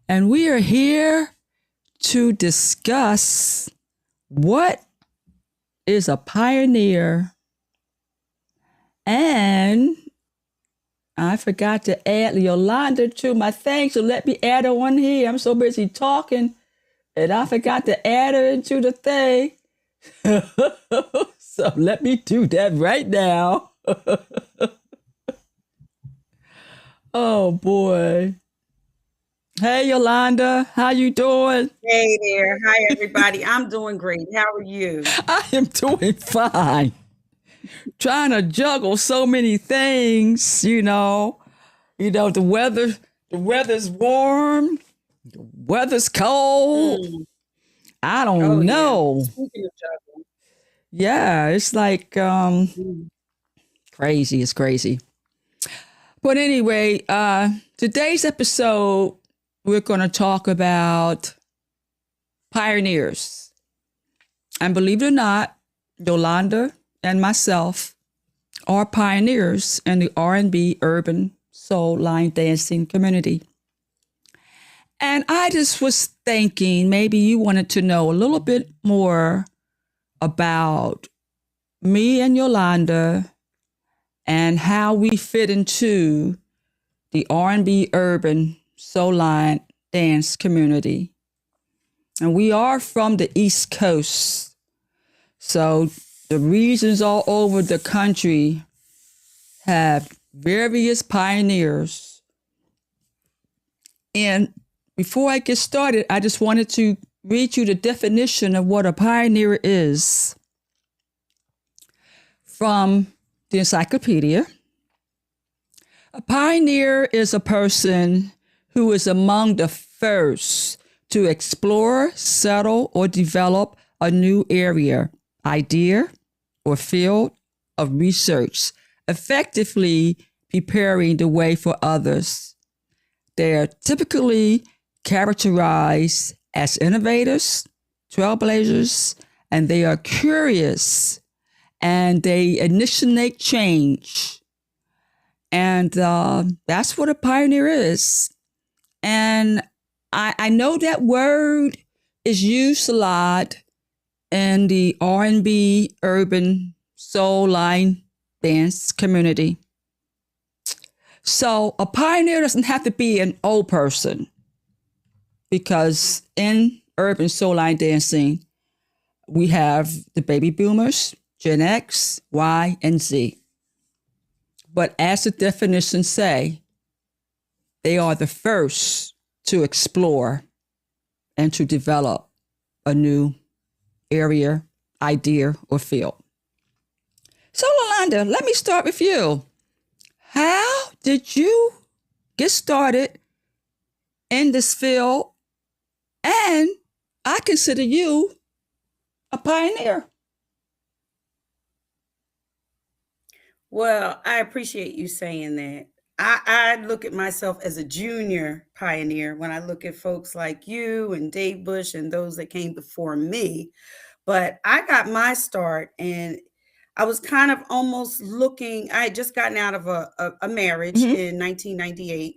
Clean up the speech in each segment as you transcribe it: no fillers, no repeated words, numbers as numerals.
and we are here to discuss what is a pioneer. And I forgot to add Yolanda to my thing, so let me add her on here. I'm so busy talking, and I forgot to add her into the thing. So let me do that right now. Oh boy. Hey Yolanda, how you doing? Hey there. Hi, everybody. I'm doing great. How are you? I am doing fine. Trying to juggle so many things, the weather's warm, the weather's cold. Mm. I Oh, don't yeah. know. Speaking of juggling. Yeah, it's like Mm. crazy. It's crazy. But anyway, today's episode, we're going to talk about pioneers. And believe it or not, Yolanda and myself are pioneers in the R&B urban soul line dancing community. And I just was thinking maybe you wanted to know a little bit more about me and Yolanda and how we fit into the R&B urban soul line dance community. And we are from the East Coast. So the regions all over the country have various pioneers. And before I get started, I just wanted to read you the definition of what a pioneer is from the encyclopedia. A pioneer is a person who is among the first to explore, settle, or develop a new area, idea, or field of research, effectively preparing the way for others. They are typically characterized as innovators, trailblazers, and they are curious and they initiate change. And that's what a pioneer is. And I know that word is used a lot in the R&B urban soul line dance community. So a pioneer doesn't have to be an old person because in urban soul line dancing, we have the baby boomers, Gen X, Y, and Z. But as the definitions say, they are the first to explore and to develop a new area, idea, or field. So, Yolanda, let me start with you. How did you get started in this field? And I consider you a pioneer. Well, I appreciate you saying that. I look at myself as a junior pioneer when I look at folks like you and Dave Bush and those that came before me. But I got my start and I was kind of almost looking, I had just gotten out of a marriage Mm-hmm. in 1998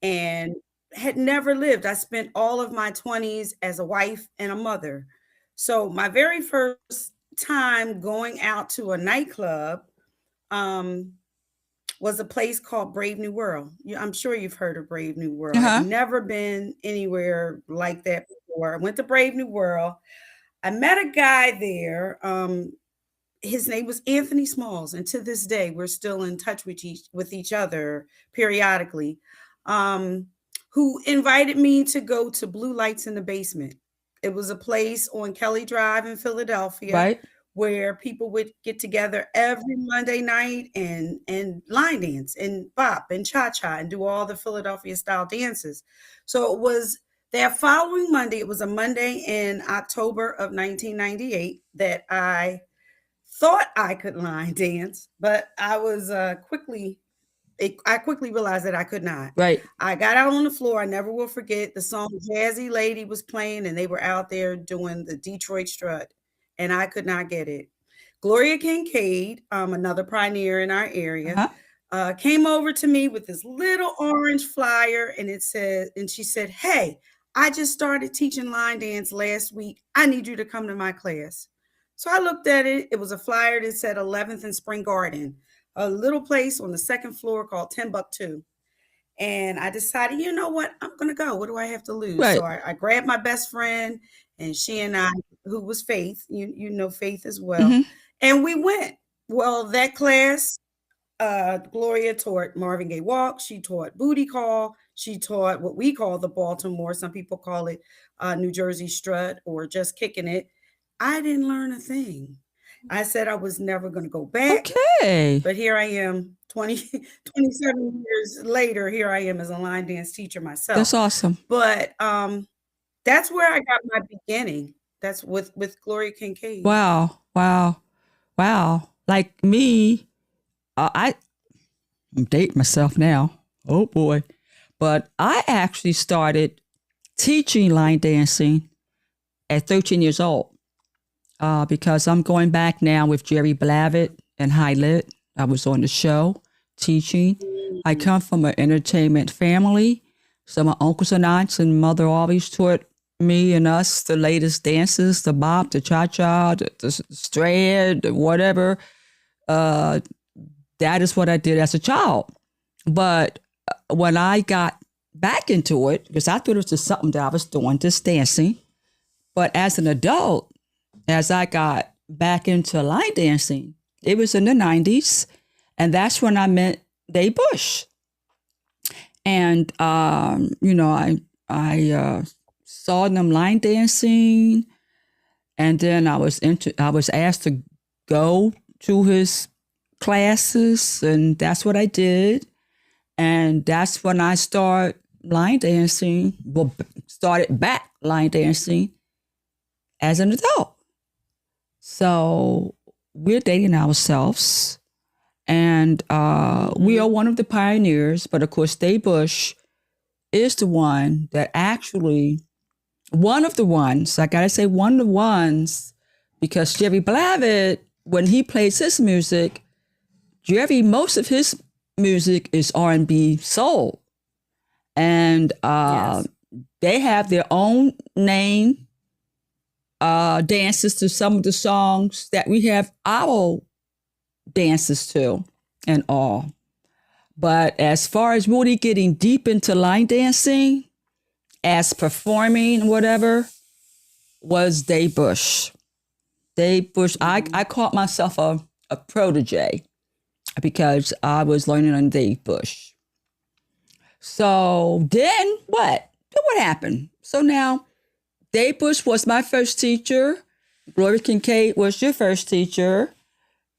and had never lived. I spent all of my 20s as a wife and a mother. So my very first time going out to a nightclub um, was a place called Brave New World. I'm sure you've heard of Brave New Uh World. I've huh. never been anywhere like that before. I went to Brave New World. I met a guy there. His name was Anthony Smalls, and to this day, we're still in touch with each other periodically. Um, who invited me to go to Blue Lights in the Basement? It was a place on Kelly Drive in Philadelphia Right. where people would get together every Monday night and line dance and bop and cha cha and do all the Philadelphia style dances. So it was that following Monday. It was a Monday in October of 1998 that I thought I could line dance, but I quickly realized that I could not. Right. I got out on the floor. I never will forget the song Jazzy Lady was playing, and they were out there doing the Detroit strut, and I could not get it. Gloria Kincaid, another pioneer in our Uh area, huh. came over to me with this little orange flyer, and it said, and she said, "Hey, I just started teaching line dance last week. I need you to come to my class." So I looked at it. It was a flyer that said 11th and Spring Garden, a little place on the second floor called Timbuktu. And I decided, you know what? I'm going to go. What do I have to lose? So Right. I grabbed my best friend, and she and I, who was Faith, you know Faith as well, Hmm. and we went. Well, that class, Gloria taught Marvin Gaye Walk. She taught Booty Call. She taught what we call the Baltimore. Some people call it New Jersey Strut or just kicking it. I didn't learn a thing. I said I was never going to go back. Okay. But here I am, 27 years later, here I am as a line dance teacher myself. That's awesome. But that's where I got my beginning. That's with Gloria Kincaid. Wow. Wow. Wow. Like me, I'm dating myself now. Oh boy. But I actually started teaching line dancing at 13 years old because I'm going back now with Jerry Blavitt and High Lit. I was on the show teaching. I come from an entertainment family. So my uncles and aunts and mother always taught me and us the latest dances, the bop, the cha-cha, the strand, the whatever. Uh, that is what I did as a child. But when I got back into it, because I thought it was just something that I was doing, just dancing. But as an adult, as I got back into line dancing, it was in the 90s. And that's when I met Dave Bush. And, I saw them line dancing. And then I was asked to go to his classes. And that's what I did. And that's when I started line dancing. Well, started back line dancing as an adult. So we're dating ourselves. And we are one of the pioneers. But of course, Dave Bush is the one that actually, one of the ones, I got to say one of the ones, because Jerry Blavitt, when he plays his music, most of his music is R&B soul. And Yes. they have their own name dances to some of the songs that we have our dances to and all. But as far as really getting deep into line dancing, as performing, whatever, was Dave Bush. Dave Bush, I called myself a protege because I was learning on Dave Bush. So then what? Then what happened? So now Dave Bush was my first teacher. Gloria Kincaid was your first teacher.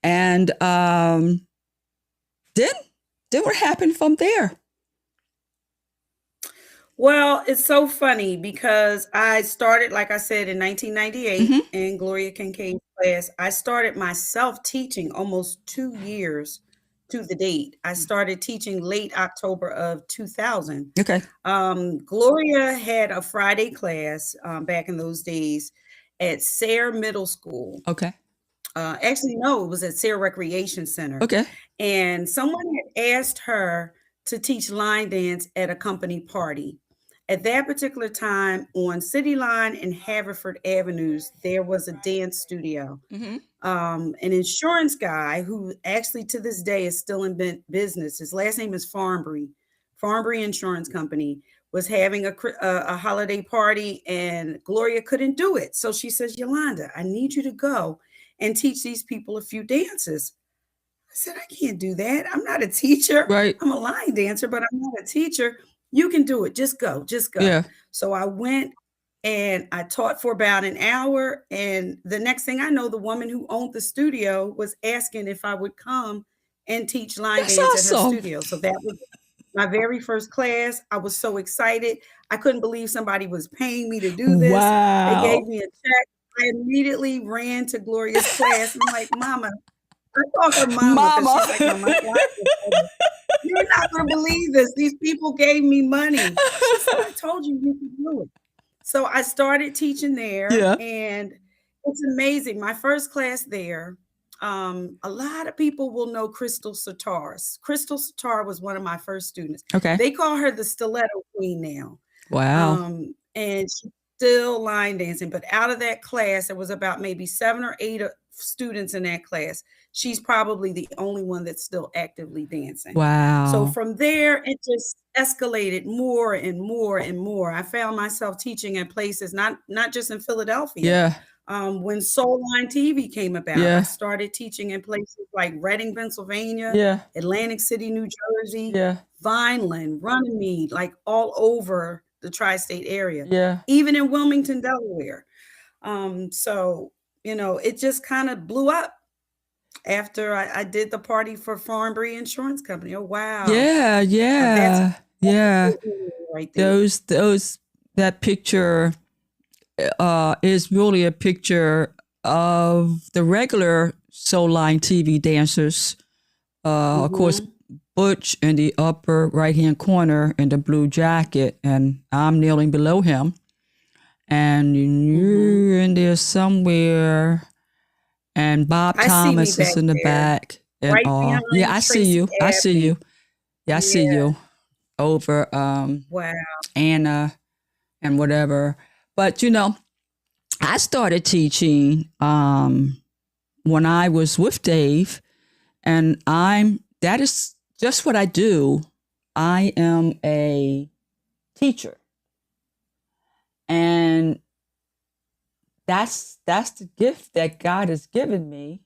And then what happened from there? Well, it's so funny because I started, like I said, in 1998 Hmm. in Gloria Kincaid's class. I started myself teaching almost 2 years to the date. I started teaching late October of 2000. Okay. Gloria had a Friday class back in those days at Sayre Middle School. Okay. Actually, no, it was at Sayre Recreation Center. Okay. And someone had asked her to teach line dance at a company party. At that particular time, on City Line and Haverford Avenues, there was a dance studio. Hmm. An insurance guy who actually to this day is still in business. His last name is Farnbury Insurance Company, was having a holiday party, and Gloria couldn't do it. So she says, "Yolanda, I need you to go and teach these people a few dances." I said, "I can't do that. I'm not a teacher. Right. I'm a line dancer, but I'm not a teacher. You can do it. Just go. Just go." Yeah. So I went and I taught for about an hour. And the next thing I know, the woman who owned the studio was asking if I would come and teach line That's dance at her awesome. studio. So that was my very first class. I was so excited. I couldn't believe somebody was paying me to do this. They gave Wow. me a check. I immediately ran to Gloria's class. I'm like, "Mama," I call her Mama because Mama. she's like my mom. "You're not going to believe this. These people gave me money." She said, "I told you you could do it." So I started teaching there, Yeah. and it's amazing. My first class there A lot of people will know Crystal Satars. Crystal Satar was one of my first students. Okay. They call her the stiletto queen now. Wow. And she's still line dancing. But out of that class, there was about maybe 7 or 8 students in that class. She's probably the only one that's still actively dancing. Wow. So from there, it just escalated more and more and more. I found myself teaching at places, not just in Philadelphia. Yeah. When Soul Line TV came about, Yeah. I started teaching in places like Reading, Pennsylvania, Yeah. Atlantic City, New Jersey, Yeah. Vineland, Runnymede, like all over the tri-state area, Yeah. even in Wilmington, Delaware. So, it just kind of blew up after I did the party for Farnbury Insurance Company. Oh, wow. Yeah. Yeah. Yeah. Right there. That picture is really a picture of the regular Soul Line TV dancers. Of course, Butch in the upper right-hand corner in the blue jacket, and I'm kneeling below him. And you're in there somewhere, and Bob Thomas is in the back. And right all. Yeah, I see you. I see you. Yeah, I see you over wow. Anna and whatever. But I started teaching when I was with Dave, and that is just what I do. I am a teacher. And that's the gift that God has given me.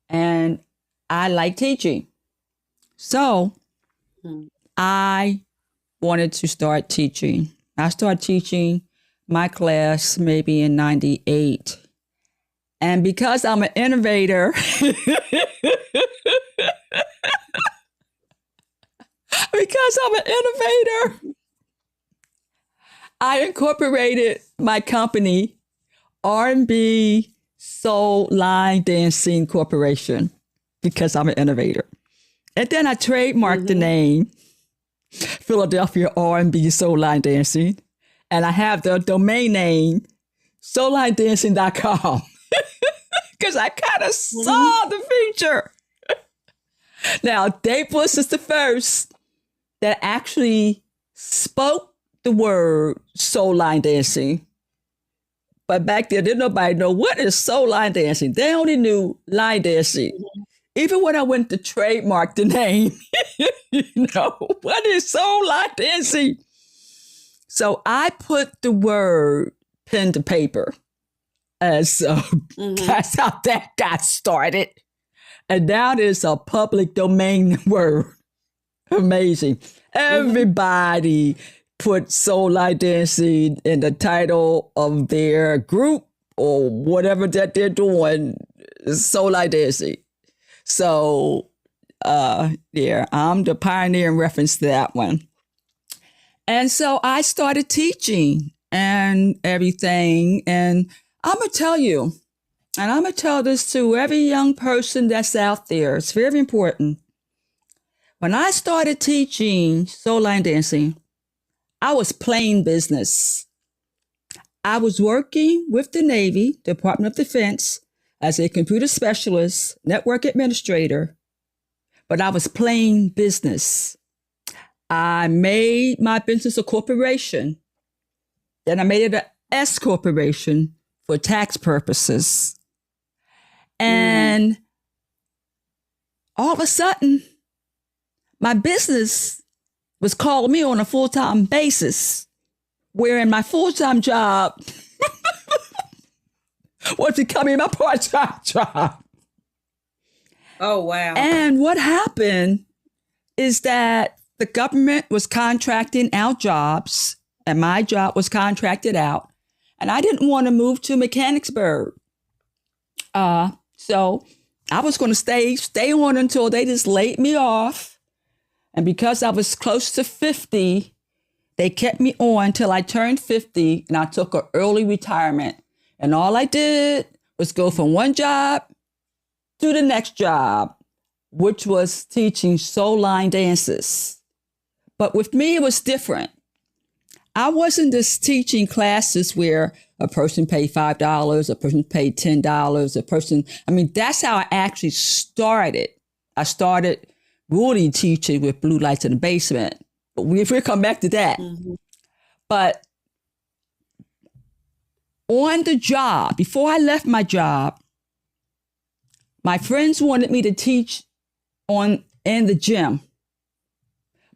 And I like teaching. So I wanted to start teaching. I started teaching my class maybe in 98. And because I'm an innovator, I incorporated my company, R&B Soul Line Dancing Corporation, because I'm an innovator. And then I trademarked the name Philadelphia R&B Soul Line Dancing. And I have the domain name soullinedancing.com because I kind of saw the future. Now, Dave Bush is the first that actually spoke the word soul line dancing. But back then, didn't nobody know what is soul line dancing. They only knew line dancing. Even when I went to trademark the name, what is soul line dancing? So I put the word pen to paper. And so that's how that got started. And now there's a public domain word. Amazing. Everybody put soul line dancing in the title of their group or whatever that they're doing, soul line dancing. So, I'm the pioneer in reference to that one. And so I started teaching and everything. And I'm going to tell you, and I'm going to tell this to every young person that's out there. It's very important. When I started teaching soul line dancing, I was playing business. I was working with the Navy, Department of Defense, as a computer specialist, network administrator, but I was playing business. I made my business a corporation. Then I made it an S corporation for tax purposes. And all of a sudden, my business was calling me on a full-time basis, wherein my full-time job was becoming my part-time job. Oh, wow. And what happened is that the government was contracting out jobs, and my job was contracted out. And I didn't want to move to Mechanicsburg. So I was going to stay on until they just laid me off. And because I was close to 50, they kept me on till I turned 50, and I took an early retirement. And all I did was go from one job to the next job, which was teaching soul line dances. But with me, it was different. I wasn't just teaching classes where a person paid $5, a person paid $10, a person, I mean, that's how I actually started. I started really teaching with blue lights in the basement. But we'll come back to that. Mm-hmm. But on the job, before I left my job, my friends wanted me to teach in the gym.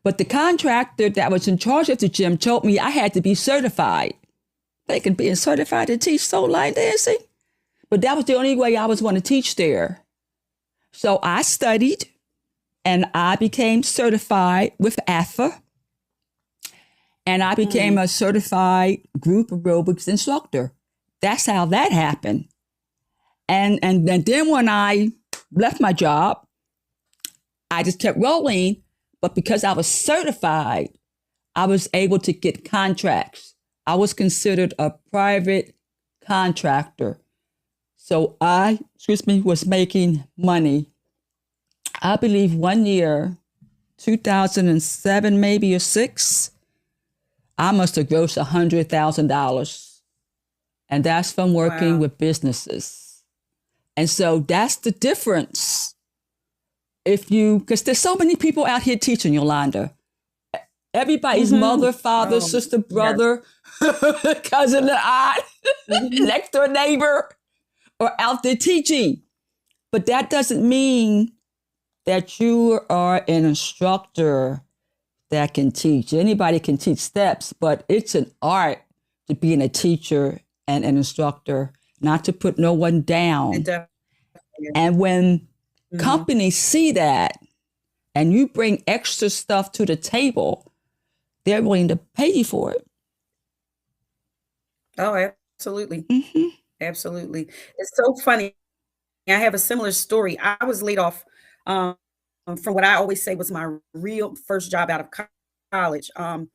But the contractor that was in charge of the gym told me I had to be certified. Thinking being certified to teach soul line dancing. But that was the only way I was going to teach there. So I studied and I became certified with AFA. And I became a certified group aerobics instructor. That's how that happened. And then when I left my job, I just kept rolling. But because I was certified, I was able to get contracts. I was considered a private contractor. So I, was making money. I believe one year, 2007 maybe or 6, I must have grossed $100,000. And that's from working with businesses. And so that's the difference. Because there's so many people out here teaching, Yolanda. Everybody's mother, father, sister, brother, cousin, and aunt, next door neighbor are out there teaching. But that doesn't mean that you are an instructor that can teach. Anybody can teach steps, but it's an art to being a teacher and an instructor, not to put no one down. And when companies see that and you bring extra stuff to the table, they're willing to pay you for it. Oh, absolutely. Absolutely. It's so funny. I have a similar story. I was laid off from what I always say was my real first job out of college. I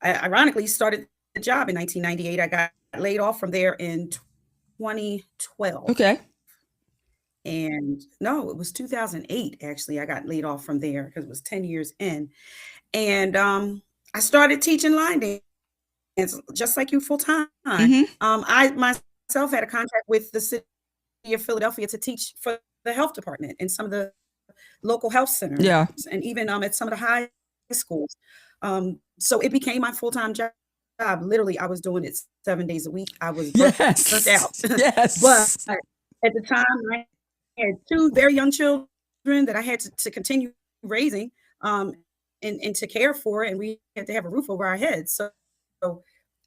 ironically started the job in 1998. I got laid off from there in 2012. Okay. And no, it was 2008, actually. I got laid off from there because it was 10 years in. And I started teaching line dance, just like you, full time. I myself had a contract with the city of Philadelphia to teach for the health department in some of the local health centers. Yeah. And even at some of the high schools. So it became my full-time job. Literally, I was doing it 7 days a week. I was burnt out. Yes. But at the time, I had 2 very young children that I had to continue raising and to care for, and we had to have a roof over our heads. So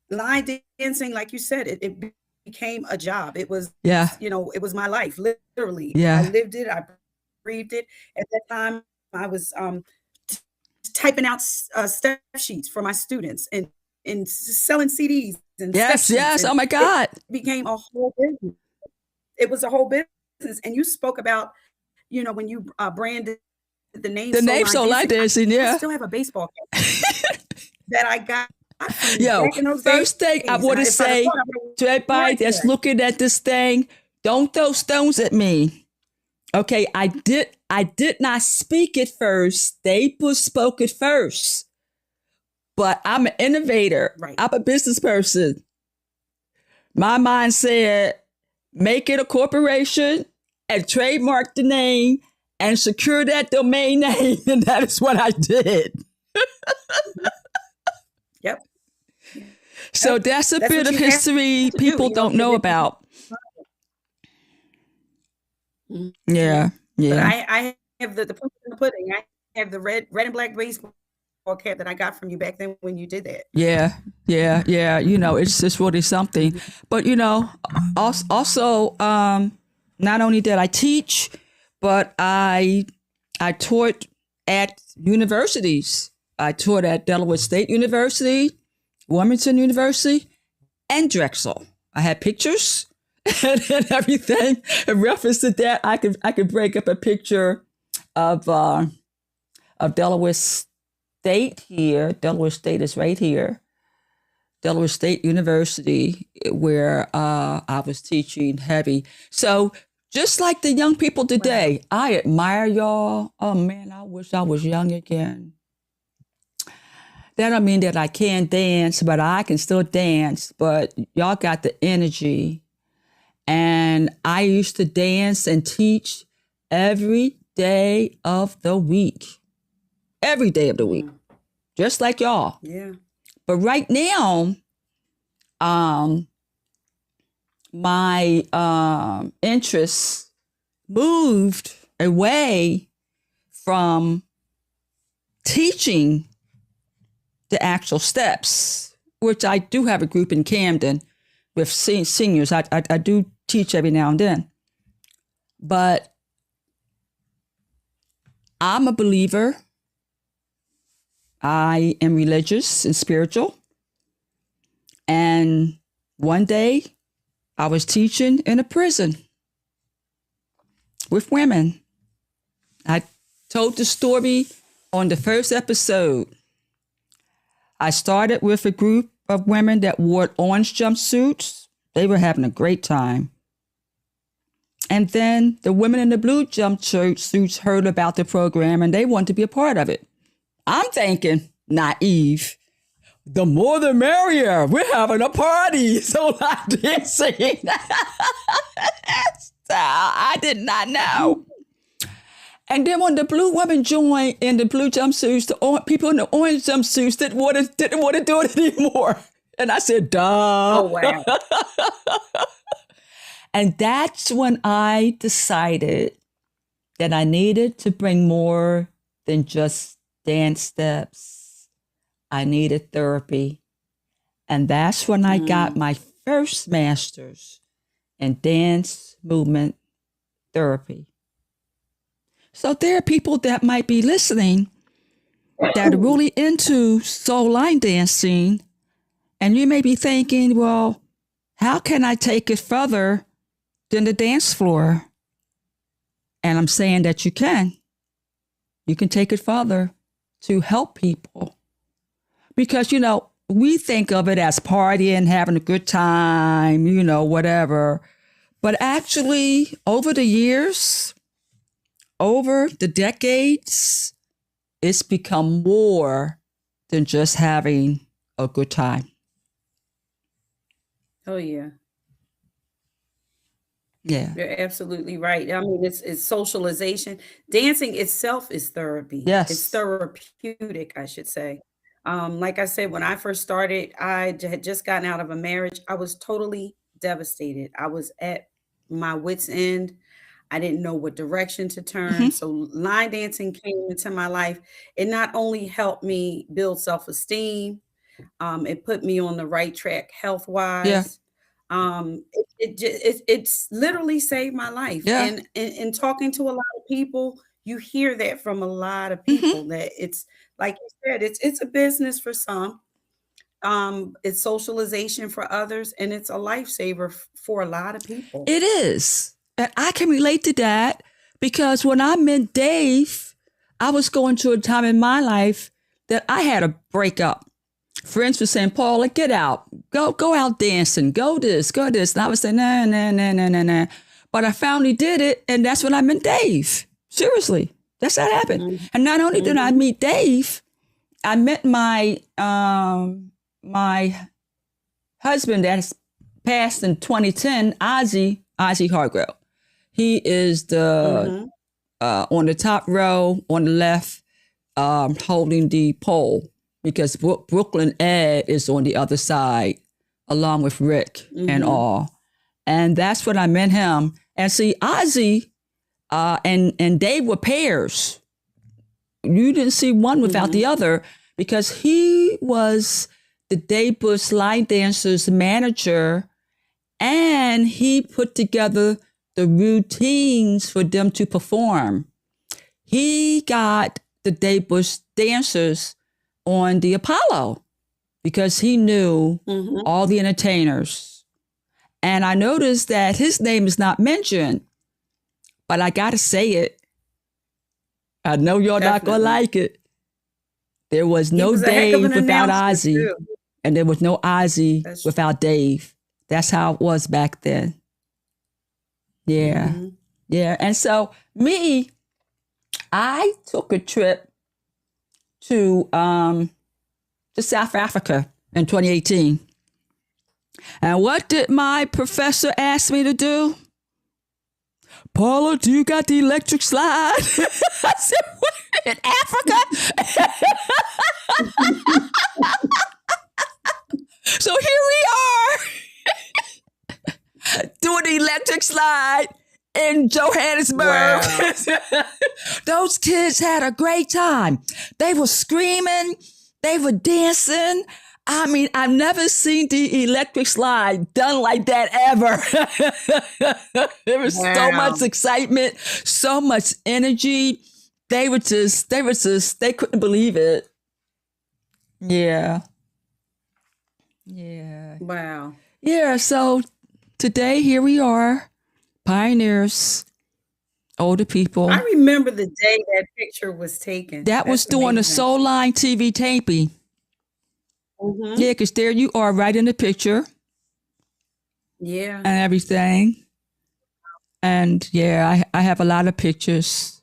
line dancing, like you said, it became a job. It was, it was my life, literally. Yeah. I lived it. I breathed it. At that time, I was typing out step sheets for my students and selling CDs. And yes. Oh my God. It became a whole business. It was a whole business. And you spoke about, when you branded the name. The name Soul Line Dancing, yeah. I still have a baseball cap that I got. Yo, first thing I want to say to everybody that's looking at this thing, don't throw stones at me. Okay, I did not speak it first. They spoke it first. But I'm an innovator. Right. I'm a business person. My mind said, make it a corporation and trademark the name and secure that domain name. And that is what I did. Yep. So that's a bit of history people don't know about. Yeah. But I have the proof in the pudding. I have the red and black baseball cap that I got from you back then when you did that. Yeah. It's just really something. But also, not only did I teach, but I taught at universities. I taught at Delaware State University, Wilmington University, and Drexel. I had pictures and everything. In reference to that, I could break up a picture of Delaware State here. Delaware State is right here. Delaware State University, where I was teaching heavy. So just like the young people today, I admire y'all. Oh man, I wish I was young again. That don't mean that I can't dance, but I can still dance. But y'all got the energy. And I used to dance and teach every day of the week. Every day of the week. Just like y'all. Yeah. But right now, my interests moved away from teaching the actual steps, which I do have a group in Camden with seniors. I do teach every now and then. But I'm a believer. I am religious and spiritual. And one day I was teaching in a prison with women. I told the story on the first episode. I started with a group of women that wore orange jumpsuits. They were having a great time. And then the women in the blue jumpsuits heard about the program and they wanted to be a part of it. I'm thinking, naive, the more the merrier. We're having a party. So I'm dancing. I did not know. And then when the blue women joined in the blue jumpsuits, the people in the orange jumpsuits didn't want to do it anymore. And I said, duh. Oh, wow. And that's when I decided that I needed to bring more than just dance steps. I needed therapy. And that's when I got my first master's in dance movement therapy. So there are people that might be listening that are really into soul line dancing. And you may be thinking, well, how can I take it further than the dance floor? And I'm saying that you can. You can take it further to help people. Because, we think of it as partying, having a good time, whatever. But actually, over the years, over the decades, it's become more than just having a good time. Oh, yeah. Yeah. You're absolutely right. I mean, it's socialization. Dancing itself is therapy. Yes. It's therapeutic, I should say. Like I said, when I first started, had just gotten out of a marriage. I was totally devastated. I was at my wit's end. I didn't know what direction to turn. So line dancing came into my life. It not only helped me build self-esteem, it put me on the right track health Yeah. wise. It's literally saved my life. Yeah. And in talking to a lot of people, you hear that from a lot of people that it's like you said, it's a business for some. It's socialization for others, and it's a lifesaver for a lot of people. It is. And I can relate to that because when I met Dave, I was going through a time in my life that I had a breakup. Friends were saying, Paula, get out. Go out dancing. Go this. And I was saying, nah. But I finally did it, and that's when I met Dave. Seriously. That's how it happened. And not only did I meet Dave, I met my my husband that's passed in 2010, Ozzy Hargrove. He is the on the top row on the left, holding the pole, because Brooklyn Ed is on the other side, along with Rick and all. And that's when I met him. And see, Ozzy and Dave were pairs. You didn't see one without the other, because he was the Dave Bush line dancers manager, and he put together the routines for them to perform. He got the Dave Bush dancers on the Apollo because he knew all the entertainers. And I noticed that his name is not mentioned, but I got to say it. I know y'all not going to like it. There was no Dave without Ozzy, and there was no Ozzy without Dave. That's how it was back then. Yeah. Yeah. And so I took a trip to to South Africa in 2018. And what did my professor ask me to do? Paula, do you got the electric slide? I said, what, in Africa? So here we are doing the electric slide in Johannesburg. Wow. Those kids had a great time. They were screaming. They were dancing. I mean, I've never seen the electric slide done like that ever. There was so much excitement, so much energy. They couldn't believe it. Yeah. Yeah. Wow. Yeah. So today, here we are, pioneers, older people. I remember the day that picture was taken. That was during the Soul Line TV taping. Mm-hmm. Yeah, because there you are right in the picture. Yeah. And everything. And yeah, I have a lot of pictures.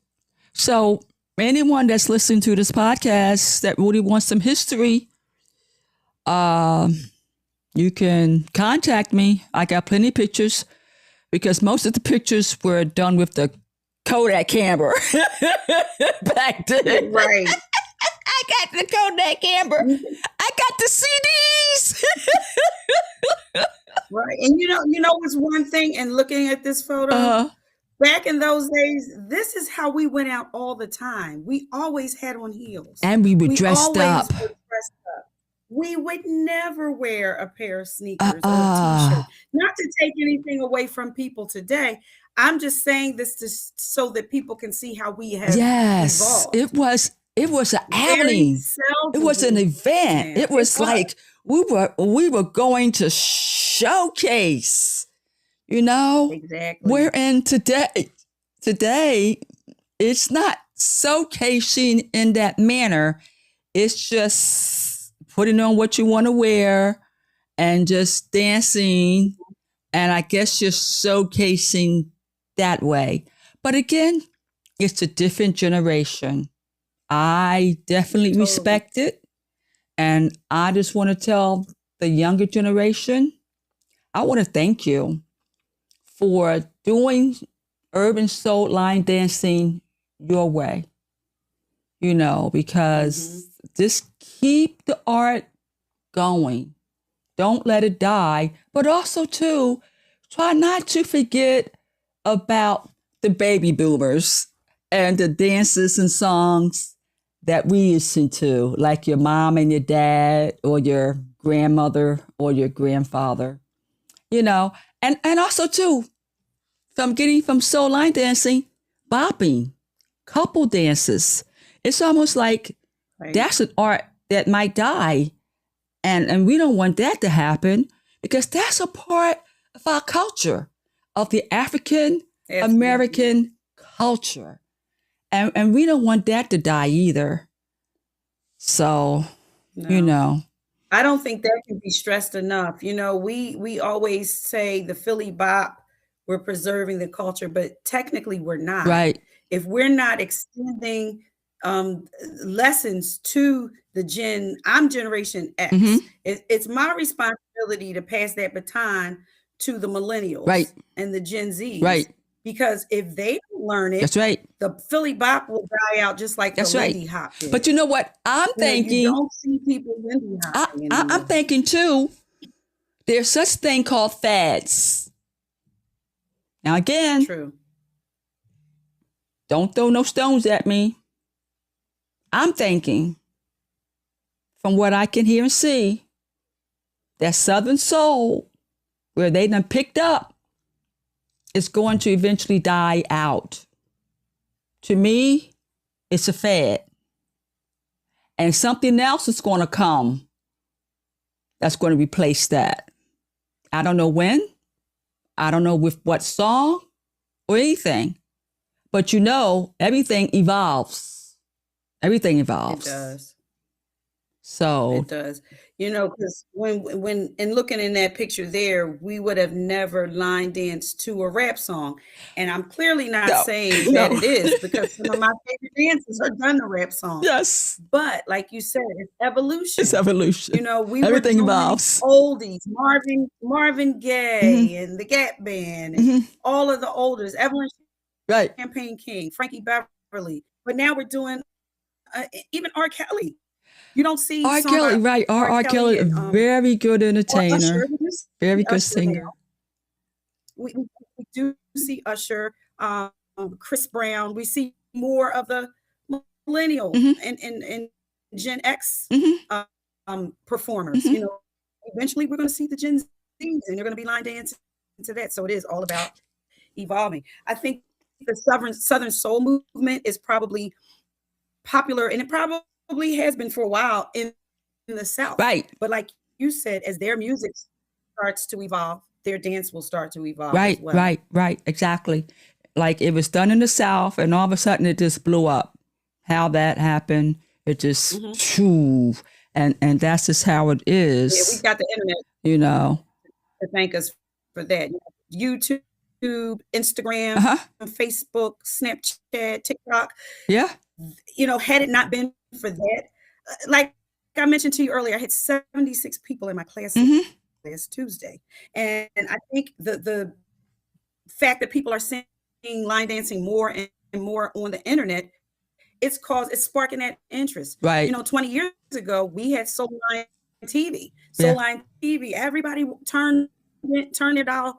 So anyone that's listening to this podcast that really wants some history, you can contact me. I got plenty of pictures because most of the pictures were done with the Kodak camera back then. Right. I got the Kodak camera. I got the CDs. Right. And you know what's one thing, and looking at this photo, back in those days, this is how we went out all the time. We always had on heels. And we were dressed up. We would never wear a pair of sneakers or a t-shirt. Not to take anything away from people today. I'm just saying this so that people can see how we have evolved. It was an outing. It was an event. It was like we were going to showcase, Exactly. We're in today. Today, it's not showcasing in that manner. It's just putting on what you want to wear and just dancing. And I guess just showcasing that way. But again, it's a different generation. I definitely respect it. And I just want to tell the younger generation, I want to thank you for doing urban soul line dancing your way, because just keep the art going. Don't let it die. But also, too, try not to forget about the baby boomers and the dances and songs that we listen to, like your mom and your dad or your grandmother or your grandfather, and also too, from soul line dancing, bopping, couple dances. It's almost like that's an art that might die. And we don't want that to happen because that's a part of our culture, of the African American culture. And we don't want that to die either. So, I don't think that can be stressed enough. We always say the Philly Bop, we're preserving the culture, but technically we're not. Right. If we're not extending lessons to the I'm Generation X. Mm-hmm. It's my responsibility to pass that baton to the millennials and the Gen Zs. Right. Because if they don't learn it, that's right. The Philly Bop will die out just like the Lindy Hop did. But you know what? I'm thinking. You don't see people Lindy Hopping anymore. I'm thinking too, there's such thing called fads. Now again, true. Don't throw no stones at me. I'm thinking, from what I can hear and see, that Southern soul, where they done picked up, is going to eventually die out. To me, it's a fad. And something else is going to come that's going to replace that. I don't know when. I don't know with what song or anything. But everything evolves. Everything evolves. It does. So It does. Because when and looking in that picture there, we would have never line danced to a rap song. And I'm clearly not no, saying that no, it is, because some of my favorite dances are done to rap songs. yes, But like you said, it's it's evolution. evolution. We were Everything doing evolves. oldies, Marvin Gaye Hmm. and the Gap Band and Hmm. all of the olders, Evelyn Right. Champagne King, Frankie Beverly. But now we're doing even R. Kelly. You don't see R. song Kelly, by right. R. R. Kelly Kelly, a and very good or entertainer, Usher. We do very see good Usher singer. now. We do see Usher, Chris Brown. We see more of the millennial Hmm. and Gen X Hmm. performers. Hmm. Eventually we're going to see the Gen Zs, and they're going to be line dancing to that. So it is all about evolving. I think the Southern Soul movement is probably popular, and it probably has been for a while in the South. Right. But like you said, as their music starts to evolve, their dance will start to evolve as Right, well. right, right, exactly. Like it was done in the South, and all of a sudden it just blew up. How that happened, it just Hmm. shoo, and that's just how it Yeah, we've is, got the internet you know. to thank us for that. YouTube, Uh Instagram, huh. Facebook, Snapchat, TikTok. Yeah. Had it not been for that, like I mentioned to you earlier, I had 76 people in my class Mm-hmm. last Tuesday, and I think the fact that people are seeing line dancing more and more on the internet, it's sparking that interest. Right. 20 years ago, we had Soul Line TV. Soul Yeah. Line TV, everybody turned it all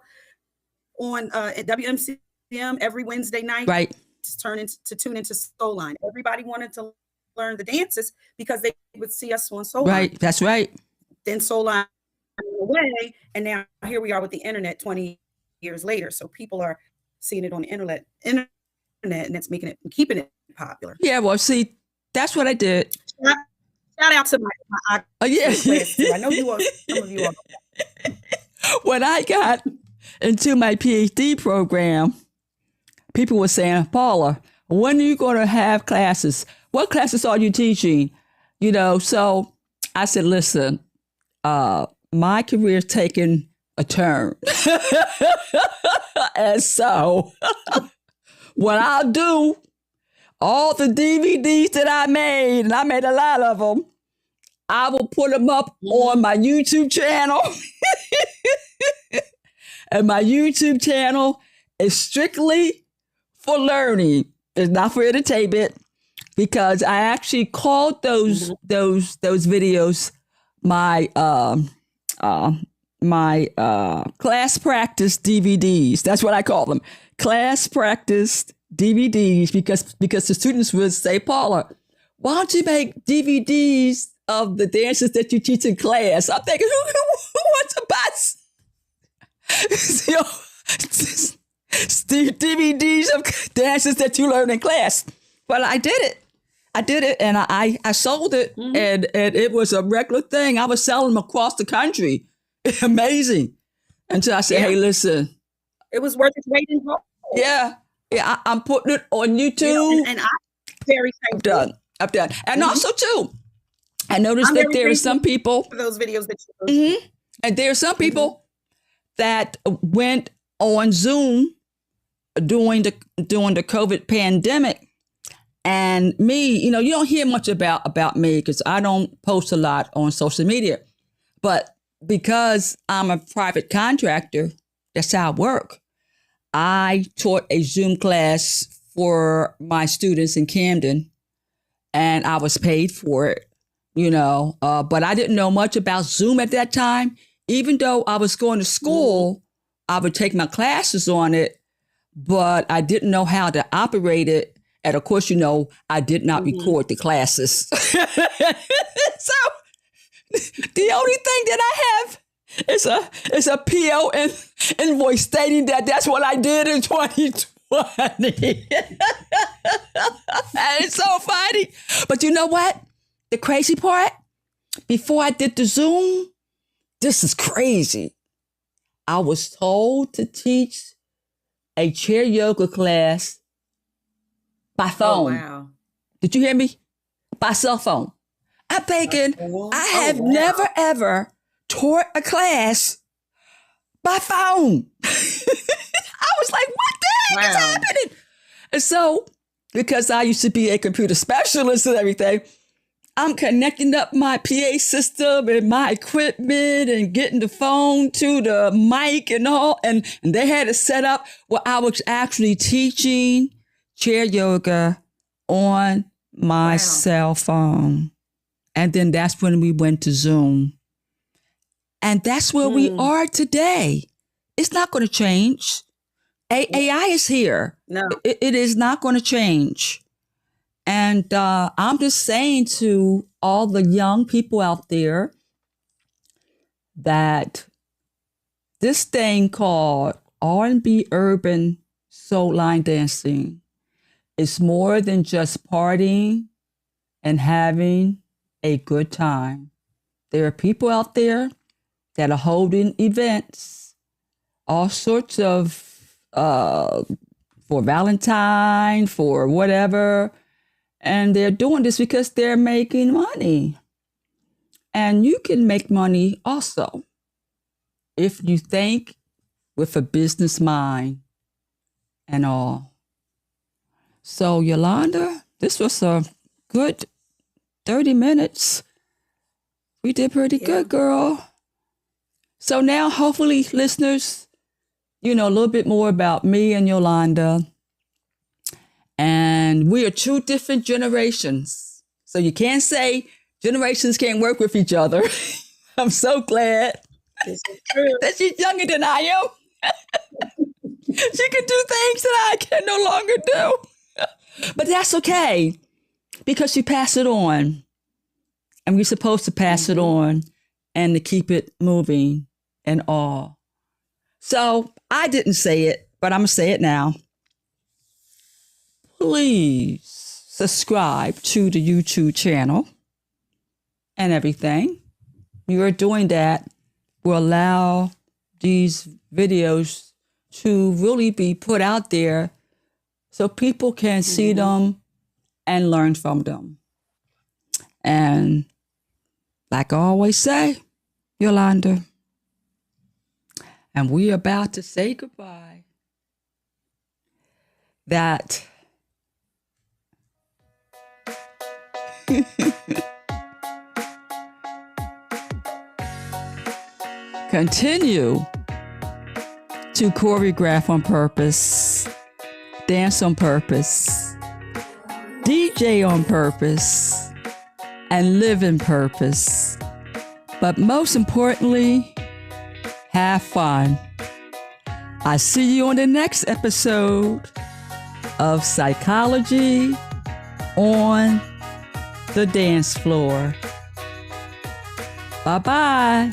on at WMCM every Wednesday night Right. to tune into Soul Line. Everybody wanted to learn the dances because they would see us on Soul Line. Right. That's right. Then Soul Line went away, and now here we are with the internet 20 years later. So people are seeing it on the internet, and that's making it keeping it popular. Yeah. Well, see, that's what I did. Shout, shout out to my Oh yeah. Oxford class too. I know some of you are. When I got into my PhD program, people were saying, Paula, when are you going to have classes? What classes are you teaching? So I said, listen, my career's taking a turn. And so what I'll do, all the DVDs that I made, and I made a lot of them, I will put them up on my YouTube channel. And my YouTube channel is strictly for learning. It's not for entertainment, because I actually called those videos my class practice DVDs. That's what I call them, class practice DVDs, because the students would say, Paula, why don't you make DVDs of the dances that you teach in class? I'm thinking, who wants to buy DVDs of dances that you learn in class? But I did it. And I sold it, and it was a regular thing. I was selling them across the country. Amazing. Until I said, Yeah. hey, listen. It was worth its weight in gold. Yeah. I'm putting it on YouTube. And I'm very thankful. I'm done. And also, too, I noticed that there are some people, for those videos that you and there are some people that went on Zoom during the COVID pandemic. And me, you don't hear much about me because I don't post a lot on social media. But because I'm a private contractor, that's how I work. I taught a Zoom class for my students in Camden, and I was paid for it, but I didn't know much about Zoom at that time. Even though I was going to school, I would take my classes on it, but I didn't know how to operate it. And of course, I did not record the classes. So the only thing that I have is a PO invoice stating that that's what I did in 2020. And it's so funny. But you know what? The crazy part, before I did the Zoom, this is crazy. I was told to teach a chair yoga class by phone. Oh, wow. Did you hear me? By cell phone. I'm thinking, Oh, I oh have wow. never ever taught a class by phone. I was like, what the heck is Wow. happening? And so, because I used to be a computer specialist and everything, I'm connecting up my PA system and my equipment and getting the phone to the mic and all. And they had it set up where I was actually teaching chair yoga on my Wow. cell phone. And then that's when we went to Zoom. And that's where we Hmm. are today. It's not going to change. AI is here. No. It is not going to change. And I'm just saying to all the young people out there that this thing called R&B urban soul line dancing is more than just partying and having a good time. There are people out there that are holding events, all sorts of for Valentine, for whatever. And they're doing this because they're making money. And you can make money also if you think with a business mind and all. So, Yolanda, this was a good 30 minutes. We did pretty Yeah. good, girl. So now, hopefully, listeners, you know a little bit more about me and Yolanda. And we are two different generations. So you can't say generations can't work with each other. I'm so glad This is true. that she's younger than I am. She can do things that I can no longer do. But that's okay because you pass it on. And we're supposed to pass it on and to keep it moving and all. So I didn't say it, but I'm going to say it now. Please subscribe to the YouTube channel and everything. You are doing that will allow these videos to really be put out there so people can see them and learn from them. And like I always say, Yolanda, and we're about to say goodbye. That continue to choreograph on purpose, dance on purpose, DJ on purpose, and live in purpose. But most importantly, have fun. I see you on the next episode of Psychology on the Dance Floor. Bye-bye.